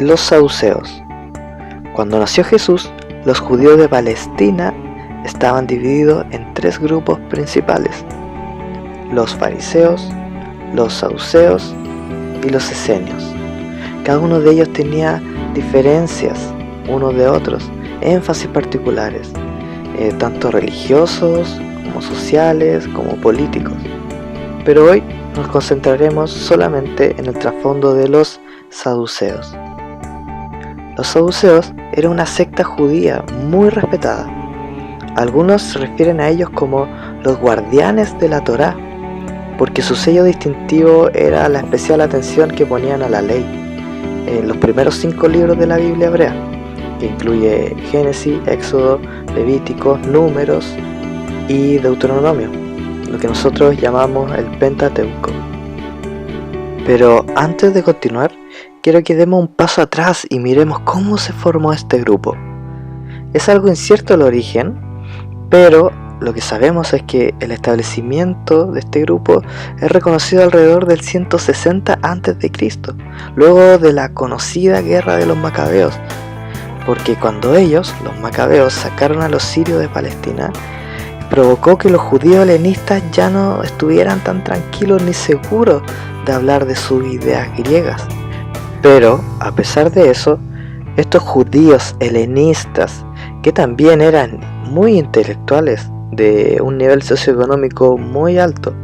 Los saduceos. Cuando nació Jesús, los judíos de Palestina estaban divididos en tres grupos principales: los fariseos, los saduceos y los esenios. Cada uno de ellos tenía diferencias unos de otros, énfasis particulares, tanto religiosos como sociales como políticos. Pero hoy nos concentraremos solamente en el trasfondo de los saduceos. Los saduceos eran una secta judía muy respetada. Algunos se refieren a ellos como los guardianes de la Torá, porque su sello distintivo era la especial atención que ponían a la ley en los primeros 5 libros de la Biblia hebrea, que incluye Génesis, Éxodo, Levítico, Números y Deuteronomio, lo que nosotros llamamos el Pentateuco. Pero antes de continuar, quiero que demos un paso atrás y miremos cómo se formó este grupo. Es algo incierto el origen, pero lo que sabemos es que el establecimiento de este grupo es reconocido alrededor del 160 a.C., luego de la conocida guerra de los macabeos, porque cuando ellos, los macabeos, sacaron a los sirios de Palestina, provocó que los judíos helenistas ya no estuvieran tan tranquilos ni seguros de hablar de sus ideas griegas. Pero, a pesar de eso, estos judíos helenistas, que también eran muy intelectuales, de un nivel socioeconómico muy alto,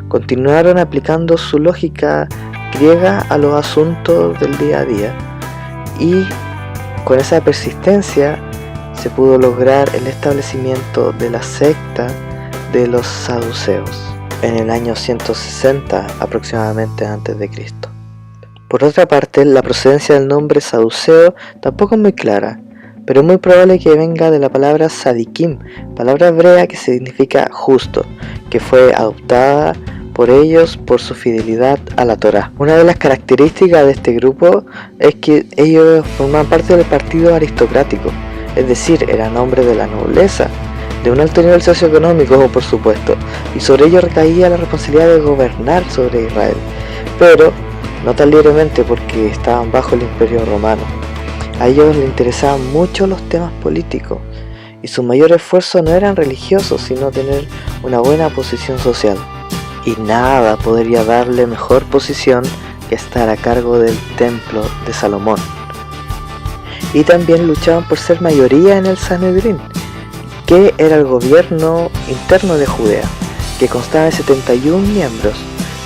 continuaron aplicando su lógica griega a los asuntos del día a día, y con esa persistencia se pudo lograr el establecimiento de la secta de los saduceos en el año 160 aproximadamente antes de Cristo. Por otra parte, la procedencia del nombre saduceo tampoco es muy clara, pero es muy probable que venga de la palabra sadikim, palabra hebrea que significa justo, que fue adoptada por ellos por su fidelidad a la Torá. Una de las características de este grupo es que ellos formaban parte del partido aristocrático, es decir, eran hombres de la nobleza, de un alto nivel socioeconómico, por supuesto, y sobre ellos recaía la responsabilidad de gobernar sobre Israel, pero no tan libremente porque estaban bajo el imperio romano. A ellos les interesaban mucho los temas políticos, y su mayor esfuerzo no eran religiosos, sino tener una buena posición social. Y nada podría darle mejor posición que estar a cargo del templo de Salomón. Y también luchaban por ser mayoría en el Sanedrín, que era el gobierno interno de Judea, que constaba de 71 miembros,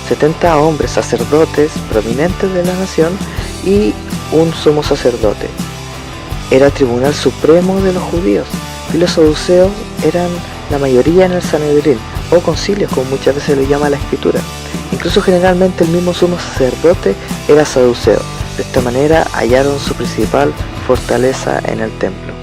70 hombres sacerdotes prominentes de la nación y un sumo sacerdote. Era el tribunal supremo de los judíos, y los saduceos eran la mayoría en el Sanedrín, o concilios como muchas veces lo llama la escritura. Incluso generalmente el mismo sumo sacerdote era saduceo. De esta manera hallaron su principal fortaleza en el templo.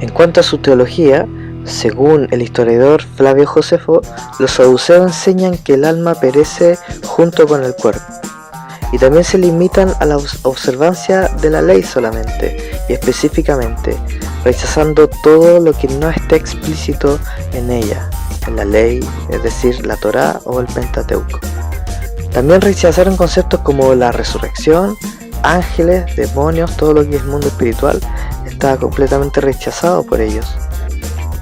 En cuanto a su teología, según el historiador Flavio Josefo, los saduceos enseñan que el alma perece junto con el cuerpo, y también se limitan a la observancia de la ley solamente, y específicamente rechazando todo lo que no esté explícito en ella, en la ley, es decir, la Torá o el Pentateuco. También rechazaron conceptos como la resurrección, ángeles, demonios, todo lo que es mundo espiritual estaba completamente rechazado por ellos.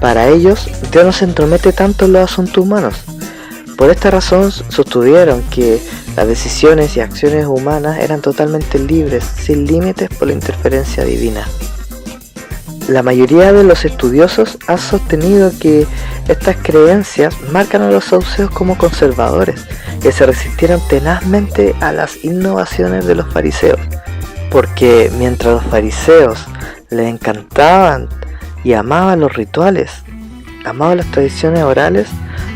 Para ellos, Dios no se entromete tanto en los asuntos humanos. Por esta razón sostuvieron que las decisiones y acciones humanas eran totalmente libres, sin límites por la interferencia divina. La mayoría de los estudiosos ha sostenido que estas creencias marcan a los saduceos como conservadores, que se resistieron tenazmente a las innovaciones de los fariseos, porque mientras los fariseos les encantaban y amaban los rituales, amaban las tradiciones orales,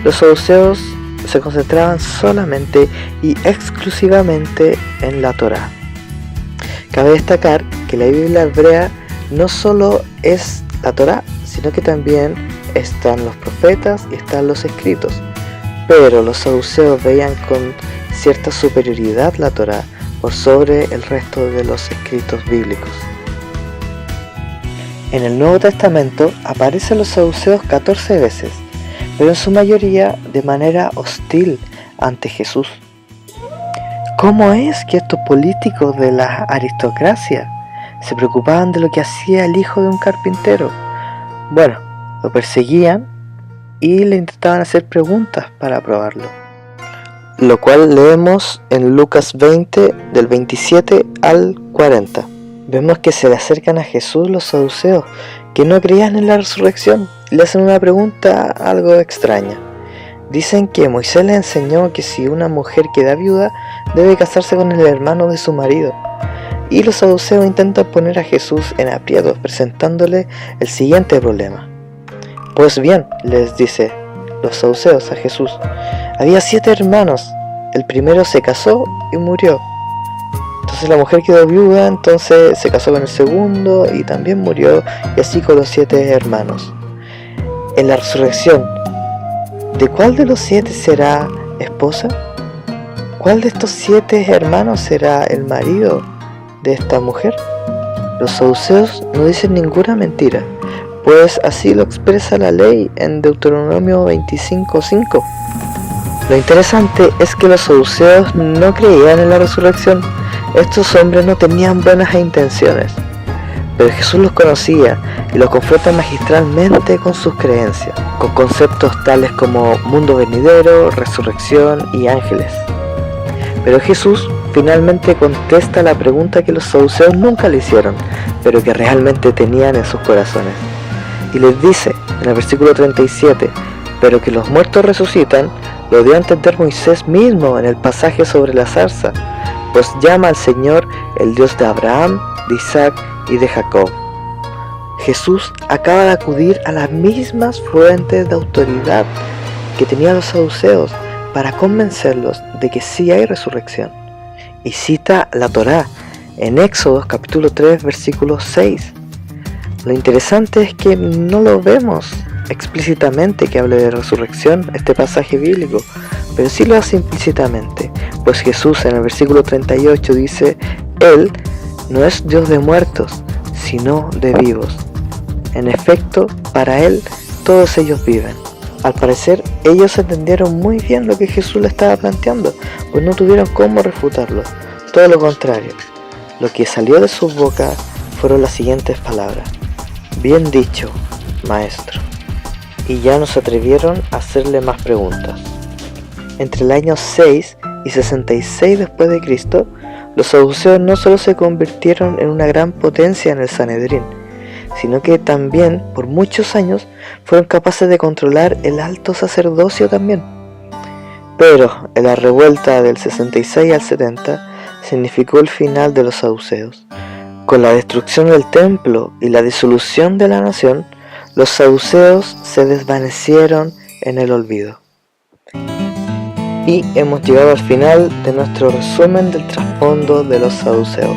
los saduceos se concentraban solamente y exclusivamente en la Torá. Cabe destacar que la Biblia hebrea no solo es la Torá, sino que también están los profetas y están los escritos. Pero los saduceos veían con cierta superioridad la Torá por sobre el resto de los escritos bíblicos. En el Nuevo Testamento aparecen los saduceos 14 veces, pero en su mayoría de manera hostil ante Jesús. ¿Cómo es que estos políticos de la aristocracia se preocupaban de lo que hacía el hijo de un carpintero? Bueno, lo perseguían y le intentaban hacer preguntas para probarlo. Lo cual leemos en Lucas 20, del 27 al 40. Vemos que se le acercan a Jesús los saduceos, que no creían en la resurrección, y le hacen una pregunta algo extraña. Dicen que Moisés le enseñó que si una mujer queda viuda, debe casarse con el hermano de su marido. Y los saduceos intentan poner a Jesús en aprietos, presentándole el siguiente problema. Pues bien, les dice los saduceos a Jesús, había 7 hermanos, el primero se casó y murió. Entonces la mujer quedó viuda, entonces se casó con el segundo y también murió, y así con los 7 hermanos. En la resurrección, ¿de cuál de los 7 será esposa? ¿Cuál de estos 7 hermanos será el marido de esta mujer? Los saduceos no dicen ninguna mentira, pues así lo expresa la ley en Deuteronomio 25:5. Lo interesante es que los saduceos no creían en la resurrección. Estos hombres no tenían buenas intenciones, pero Jesús los conocía y los confronta magistralmente con sus creencias, con conceptos tales como mundo venidero, resurrección y ángeles. Pero Jesús finalmente contesta la pregunta que los saduceos nunca le hicieron, pero que realmente tenían en sus corazones. Y les dice en el versículo 37, pero que los muertos resucitan, lo dio a entender Moisés mismo en el pasaje sobre la zarza, pues llama al Señor el Dios de Abraham, de Isaac y de Jacob. Jesús acaba de acudir a las mismas fuentes de autoridad que tenían los saduceos para convencerlos de que sí hay resurrección. Y cita la Torá en Éxodo capítulo 3 versículo 6. Lo interesante es que no lo vemos explícitamente que hable de resurrección este pasaje bíblico, pero sí lo hace implícitamente, pues Jesús en el versículo 38 dice, Él no es Dios de muertos, sino de vivos. En efecto, para Él todos ellos viven. Al parecer, ellos entendieron muy bien lo que Jesús le estaba planteando, pues no tuvieron cómo refutarlo. Todo lo contrario, lo que salió de sus bocas fueron las siguientes palabras. Bien dicho, maestro. Y ya no se atrevieron a hacerle más preguntas. Entre el año 6 y 66 después de Cristo, los saduceos no solo se convirtieron en una gran potencia en el Sanedrín, sino que también por muchos años fueron capaces de controlar el alto sacerdocio también. Pero en la revuelta del 66 al 70 significó el final de los saduceos. Con la destrucción del templo y la disolución de la nación, los saduceos se desvanecieron en el olvido. Y hemos llegado al final de nuestro resumen del trasfondo de los saduceos.